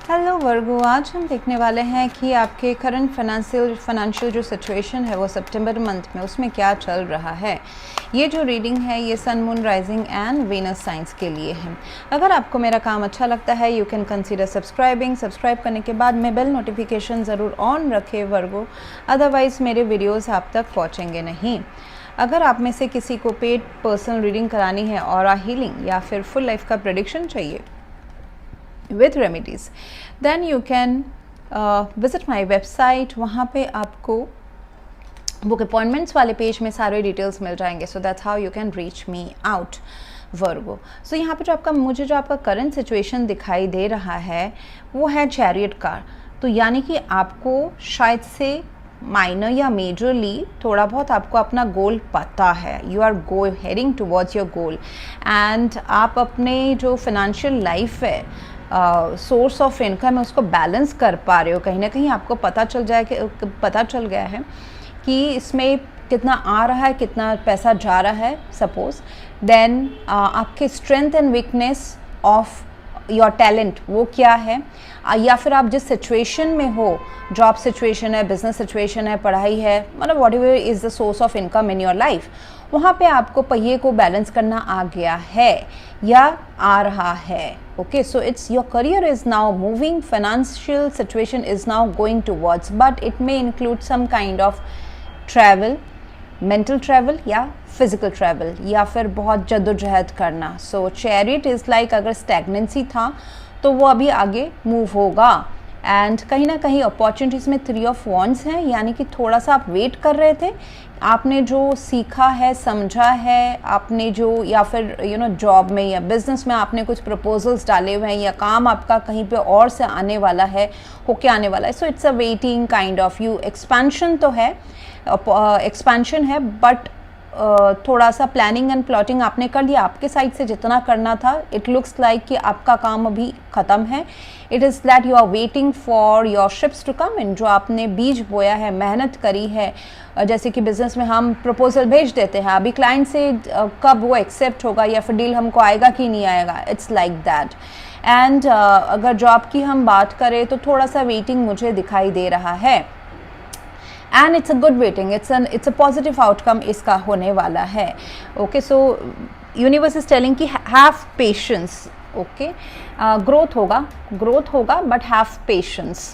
Hello वर्गो, आज हम देखने वाले हैं कि आपके करंट फाइनेंशियल जो सिचुएशन है वो सितंबर मंथ में उसमें क्या चल रहा है। ये जो रीडिंग है ये sun, moon, rising and Venus science के लिए है। अगर आपको मेरा काम अच्छा लगता है यू कैन कंसीडर सब्सक्राइब करने के बाद में बेल नोटिफिकेशन ज़रूर ऑन रखें वर्गो, अदरवाइज़ मेरे वीडियोज़ आप तक पहुँचेंगे नहीं। अगर आप में से किसी को पेड पर्सनल रीडिंग करानी है और हीलिंग या फिर फुल लाइफ का प्रेडिक्शन चाहिए with remedies, then you can visit my website। वहाँ पे आपको बुक अपॉइंटमेंट्स वाले पेज में सारे डिटेल्स मिल जाएंगे। So that's how you can reach me out Virgo. So यहाँ पे जो आपका करंट सिचुएशन दिखाई दे रहा है वो है चैरियट कार। तो यानी कि आपको शायद से माइनर या मेजरली थोड़ा बहुत आपको अपना गोल पता है, you are heading towards your goal and आप अपने जो फाइनेंशियल लाइफ है सोर्स ऑफ इनकम है उसको बैलेंस कर पा रहे हो। कहीं ना कहीं आपको पता चल गया है कि इसमें कितना आ रहा है, कितना पैसा जा रहा है सपोज। देन आपके strength and weakness of your talent वो क्या है, या फिर आप जिस सिचुएशन में हो, जॉब सिचुएशन है, बिजनेस सिचुएशन है, पढ़ाई है, मतलब what ever is the source of income in your life, वहाँ पे आपको पहिए को बैलेंस करना आ गया है या आ रहा है। Okay, so it's your career is now moving, financial situation is now going towards, but it may include some kind of travel, mental travel या फिजिकल ट्रैवल, या फिर बहुत जद्दोजहद करना। सो चैरियट इज़ लाइक अगर स्टैग्नेंसी था तो वो अभी आगे मूव होगा एंड कहीं ना कहीं अपॉर्चुनिटीज़ में 3 ऑफ वॉन्ड्स हैं, यानी कि थोड़ा सा आप वेट कर रहे थे, आपने जो सीखा है, समझा है, आपने जो या फिर जॉब में या बिजनेस में आपने कुछ प्रपोजल्स डाले हुए हैं या काम आपका कहीं पे और से आने वाला है, होके आने वाला है। So it's a waiting kind of you. Expansion तो है, एक्सपेंशन है, बट थोड़ा सा प्लानिंग एंड प्लॉटिंग आपने कर लिया, आपके साइड से जितना करना था। इट लुक्स लाइक कि आपका काम अभी ख़त्म है। It is that you are waiting for your ships to come in. जो आपने बीज बोया है, मेहनत करी है, जैसे कि बिज़नेस में हम प्रपोजल भेज देते हैं, अभी क्लाइंट से कब वो एक्सेप्ट होगा या फिर डील हमको आएगा कि नहीं आएगा, इट्स लाइक दैट। एंड अगर जॉब की हम बात करें तो थोड़ा सा वेटिंग मुझे दिखाई दे रहा है and it's a good waiting, it's a positive outcome इसका होने वाला है। Okay, so universe is telling कि हैव पेशेंस। ओके, ग्रोथ होगा बट हैव पेशेंस।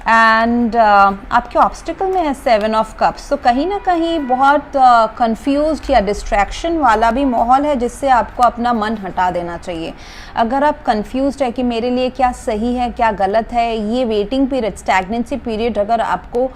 एंड आपके ऑब्स्टिकल में है 7 ऑफ कप्स। तो कहीं ना कहीं बहुत कंफ्यूज्ड या डिस्ट्रैक्शन वाला भी माहौल है जिससे आपको अपना मन हटा देना चाहिए। अगर आप कंफ्यूज्ड है कि मेरे लिए क्या सही है क्या गलत है, ये वेटिंग पीरियड, स्टैग्नेंसी पीरियड अगर आपको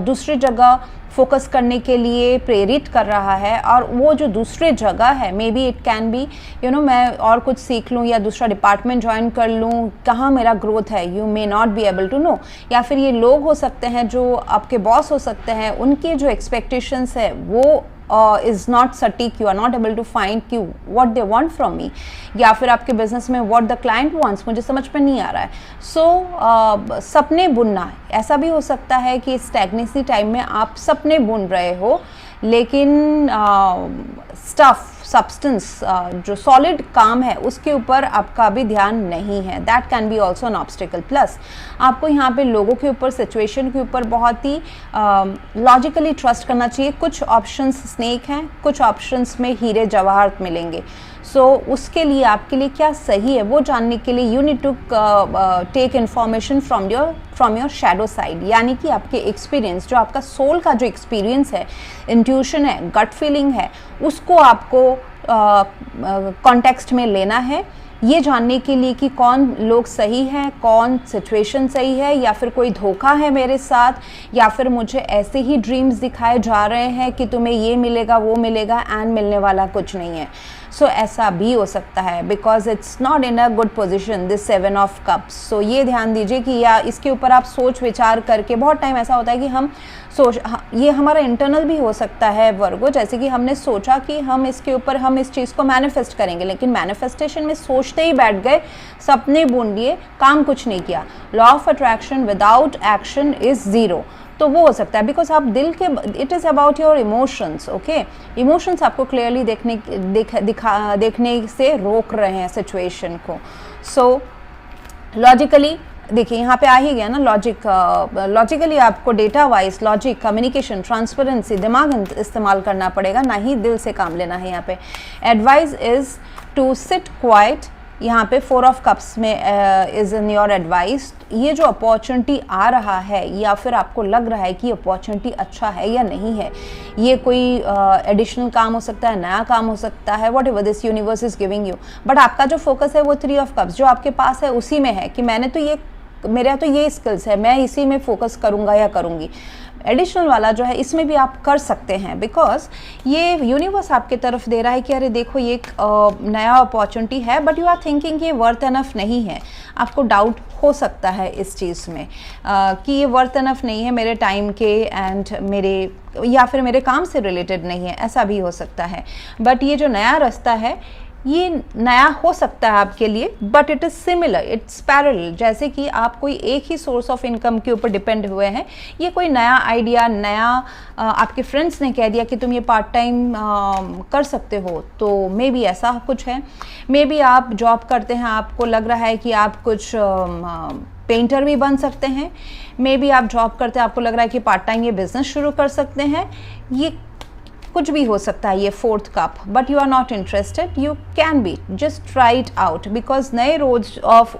दूसरी जगह फोकस करने के लिए प्रेरित कर रहा है, और वो जो दूसरी जगह है may be it can be मैं और कुछ सीख लूँ या दूसरा डिपार्टमेंट ज्वाइन कर लूँ, कहाँ मेरा ग्रोथ है, you may not be able to know. या फिर ये लोग हो सकते हैं जो आपके बॉस हो सकते हैं, उनके जो एक्सपेक्टेशंस है वो इज़ नॉट सटीक, you are not able to find कि what they want from me, या फिर आपके बिजनेस में व्हाट द क्लाइंट वांट्स मुझे समझ में नहीं आ रहा है। सो सपने बुनना, ऐसा भी हो सकता है कि स्टैग्नेंसी टाइम में आप सपने बुन रहे हो लेकिन सब्सटेंस जो सॉलिड काम है उसके ऊपर आपका भी ध्यान नहीं है। That can be also an obstacle. Plus आपको यहाँ पे लोगों के ऊपर, सिचुएशन के ऊपर बहुत ही लॉजिकली ट्रस्ट करना चाहिए। कुछ ऑप्शंस स्नेक हैं, कुछ ऑप्शंस में हीरे जवाहरात मिलेंगे। सो उसके लिए आपके लिए क्या सही है वो जानने के लिए you need to take information from your shadow side, यानी कि आपके एक्सपीरियंस, जो आपका सोल का जो एक्सपीरियंस है, इंट्यूशन है, गट फीलिंग है, उसको आपको कॉन्टेक्स्ट में लेना है, ये जानने के लिए कि कौन लोग सही हैं, कौन सिचुएशन सही है, या फिर कोई धोखा है मेरे साथ, या फिर मुझे ऐसे ही ड्रीम्स दिखाए जा रहे हैं कि तुम्हें ये मिलेगा वो मिलेगा एंड मिलने वाला कुछ नहीं है। सो ऐसा भी हो सकता है because it's not in a good position this 7 of cups. So ये ध्यान दीजिए कि या इसके ऊपर आप सोच विचार करके, बहुत टाइम ऐसा होता है कि हम ये हमारा इंटरनल भी हो सकता है वर्गो, जैसे कि हमने सोचा कि हम इसके ऊपर हम इस चीज़ को मैनिफेस्ट करेंगे, लेकिन मैनिफेस्टेशन में सोचते ही बैठ गए, सपने बुन लिए, काम कुछ नहीं किया। Law of attraction without action is 0। तो वो हो सकता है बिकॉज आप दिल के, it is about your emotions. Okay, emotions आपको क्लियरली देखने से रोक रहे हैं सिचुएशन को। सो लॉजिकली देखिए यहाँ पे आ ही गया ना लॉजिक, लॉजिकली आपको data wise logic, communication, transparency, दिमाग इस्तेमाल करना पड़ेगा, ना ही दिल से काम लेना है। यहाँ पे advice is to sit quiet, यहाँ पे 4 ऑफ कप्स में इज़ इन योर एडवाइस। ये जो अपॉर्चुनिटी आ रहा है या फिर आपको लग रहा है कि अपॉर्चुनिटी अच्छा है या नहीं है, ये कोई एडिशनल काम हो सकता है, नया काम हो सकता है, what ever this universe is giving you, but आपका जो फोकस है वो 3 ऑफ कप्स जो आपके पास है उसी में है कि मैंने तो ये, मेरा तो ये स्किल्स है, मैं इसी में फोकस करूँगा या करूँगी। एडिशनल वाला जो है इसमें भी आप कर सकते हैं, बिकॉज ये यूनिवर्स आपके तरफ दे रहा है कि अरे देखो ये एक नया अपॉर्चुनिटी है, बट यू आर थिंकिंग कि ये वर्थ एनफ नहीं है। आपको डाउट हो सकता है इस चीज़ में कि ये वर्थ एनफ नहीं है मेरे टाइम के एंड मेरे, या फिर मेरे काम से रिलेटेड नहीं है, ऐसा भी हो सकता है। बट ये जो नया रास्ता है ये नया हो सकता है आपके लिए, but it is similar, it's parallel, जैसे कि आप कोई एक ही सोर्स ऑफ इनकम के ऊपर डिपेंड हुए हैं। ये कोई नया आइडिया, नया आपके फ्रेंड्स ने कह दिया कि तुम ये पार्ट टाइम कर सकते हो, तो मे बी ऐसा कुछ है। मे बी आप जॉब करते हैं, आपको लग रहा है कि आप कुछ पेंटर भी बन सकते हैं। मे बी आप जॉब करते हैं, आपको लग रहा है कि पार्ट टाइम ये बिजनेस शुरू कर सकते हैं। ये कुछ भी हो सकता है ये 4th cup, but you are not interested, you can be, just try it out, because नए रोज ऑफ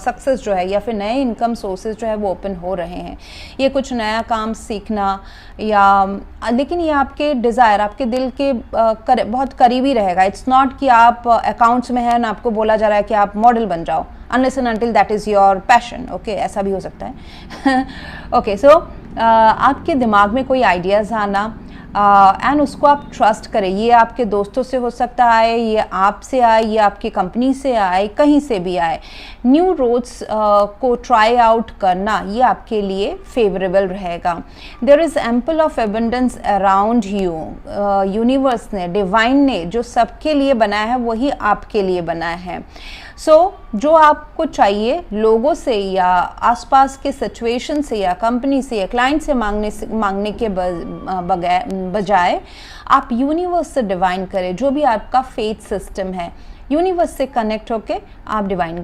सक्सेस जो है या फिर नए इनकम सोर्सेज जो है वो ओपन हो रहे हैं। ये कुछ नया काम सीखना या, लेकिन ये आपके डिज़ायर, आपके दिल के बहुत करीबी रहेगा। इट्स नॉट कि आप अकाउंट्स में हैं ना आपको बोला जा रहा है कि आप मॉडल बन जाओ, unless and until that is your passion. Okay, ऐसा भी हो सकता है। ओके, सो आपके दिमाग में कोई आइडियाज़ आना एंड उसको आप ट्रस्ट करें। ये आपके दोस्तों से हो सकता है, ये आपसे आए, ये आपकी कंपनी से आए, कहीं से भी आए। न्यू रोड्स को ट्राई आउट करना ये आपके लिए फेवरेबल रहेगा। There is ample of abundance around you. Universe ने, डिवाइन ने जो सबके लिए बनाया है वही आपके लिए बनाया है। सो जो आपको चाहिए लोगों से या आसपास के सिचुएशन से या कंपनी से या क्लाइंट से मांगने के बजाय आप यूनिवर्स से डिवाइन करें। जो भी आपका फेथ सिस्टम है, यूनिवर्स से कनेक्ट होके आप डिवाइन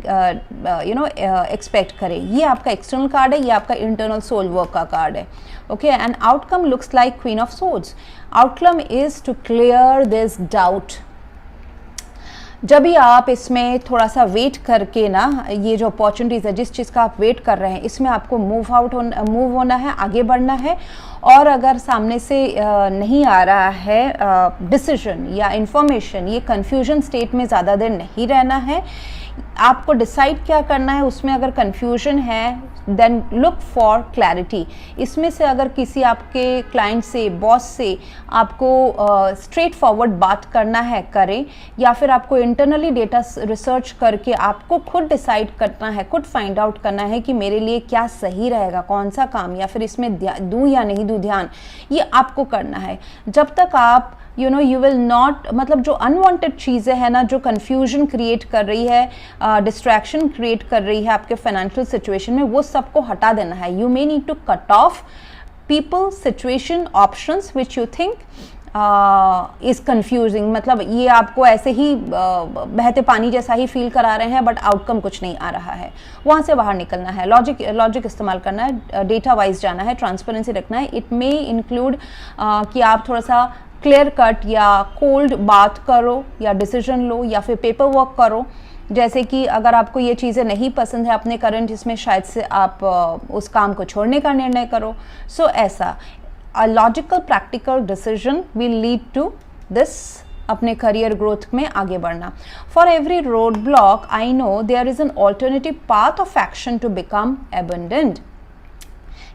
एक्सपेक्ट करें। ये आपका एक्सटर्नल कार्ड है, ये आपका इंटरनल सोल वर्क का कार्ड है। Okay, and outcome looks like queen of swords. Outcome is to clear this doubt. जब भी आप इसमें थोड़ा सा वेट करके ना, ये जो अपॉर्चुनिटीज़ है, जिस चीज़ का आप वेट कर रहे हैं, इसमें आपको मूव होना है, आगे बढ़ना है। और अगर सामने से नहीं आ रहा है डिसीजन या इंफॉर्मेशन, ये कन्फ्यूजन स्टेट में ज़्यादा देर नहीं रहना है। आपको डिसाइड क्या करना है, उसमें अगर कन्फ्यूजन है देन लुक फॉर क्लैरिटी। इसमें से अगर किसी आपके क्लाइंट से, बॉस से आपको स्ट्रेट फॉरवर्ड बात करना है, करें, या फिर आपको इंटरनली डेटा रिसर्च करके आपको खुद डिसाइड करना है, खुद फाइंड आउट करना है कि मेरे लिए क्या सही रहेगा, कौन सा काम, या फिर इसमें दूँ या नहीं दूँ ध्यान, ये आपको करना है। जब तक आप यू विल नॉट, मतलब जो अनवांटेड चीज़ें हैं ना, जो कन्फ्यूजन क्रिएट कर रही है, डिस्ट्रैक्शन क्रिएट कर रही है आपके फाइनेंशियल सिचुएशन में, वो सबको हटा देना है। You may need to cut off people, situation, options which you think is confusing. मतलब ये आपको ऐसे ही बहते पानी जैसा ही फील करा रहे हैं, बट आउटकम कुछ नहीं आ रहा है। वहाँ से बाहर निकलना है, लॉजिक इस्तेमाल करना है, डेटा वाइज जाना है, ट्रांसपेरेंसी रखना है। इट मे इंक्लूड कि आप थोड़ा सा क्लियर कट या कोल्ड बात करो, या डिसीजन लो, या फिर पेपर वर्क करो। जैसे कि अगर आपको ये चीज़ें नहीं पसंद है अपने करंट इसमें, शायद से आप उस काम को छोड़ने का निर्णय करो। सो ऐसा a logical practical decision will lead to this, अपने करियर ग्रोथ में आगे बढ़ना। For every road block I know there is an alternative path of action to become abundant.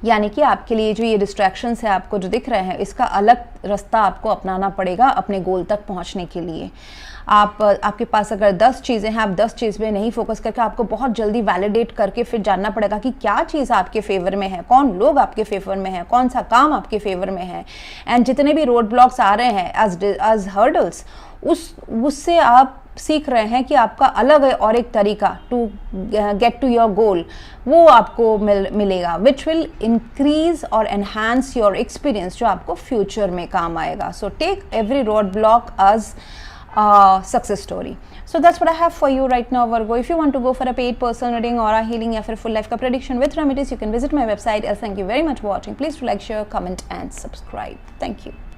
यानी कि आपके लिए जो ये डिस्ट्रैक्शंस है आपको जो दिख रहे हैं, इसका अलग रास्ता आपको अपनाना पड़ेगा अपने गोल तक पहुंचने के लिए। आपके पास अगर 10 चीज़ें हैं, आप 10 चीज़ में नहीं फोकस करके आपको बहुत जल्दी वैलिडेट करके फिर जानना पड़ेगा कि क्या चीज़ आपके फेवर में है, कौन लोग आपके फेवर में है, कौन सा काम आपके फेवर में है। एंड जितने भी रोड ब्लॉक्स आ रहे हैं एज हर्डल्स, उससे आप सीख रहे हैं कि आपका अलग है और एक तरीका to get to your goal, वो आपको मिलेगा, विच विल इंक्रीज और एनहांस योर एक्सपीरियंस, जो आपको फ्यूचर में काम आएगा। So take every road block as success story. So that's what I have for you right now, Virgo. If you want to go for a paid personal reading, aura healing या फिर full life का prediction with remedies, you can visit my website. Else, thank you very much for watching. Please do like, share, comment and subscribe. Thank you.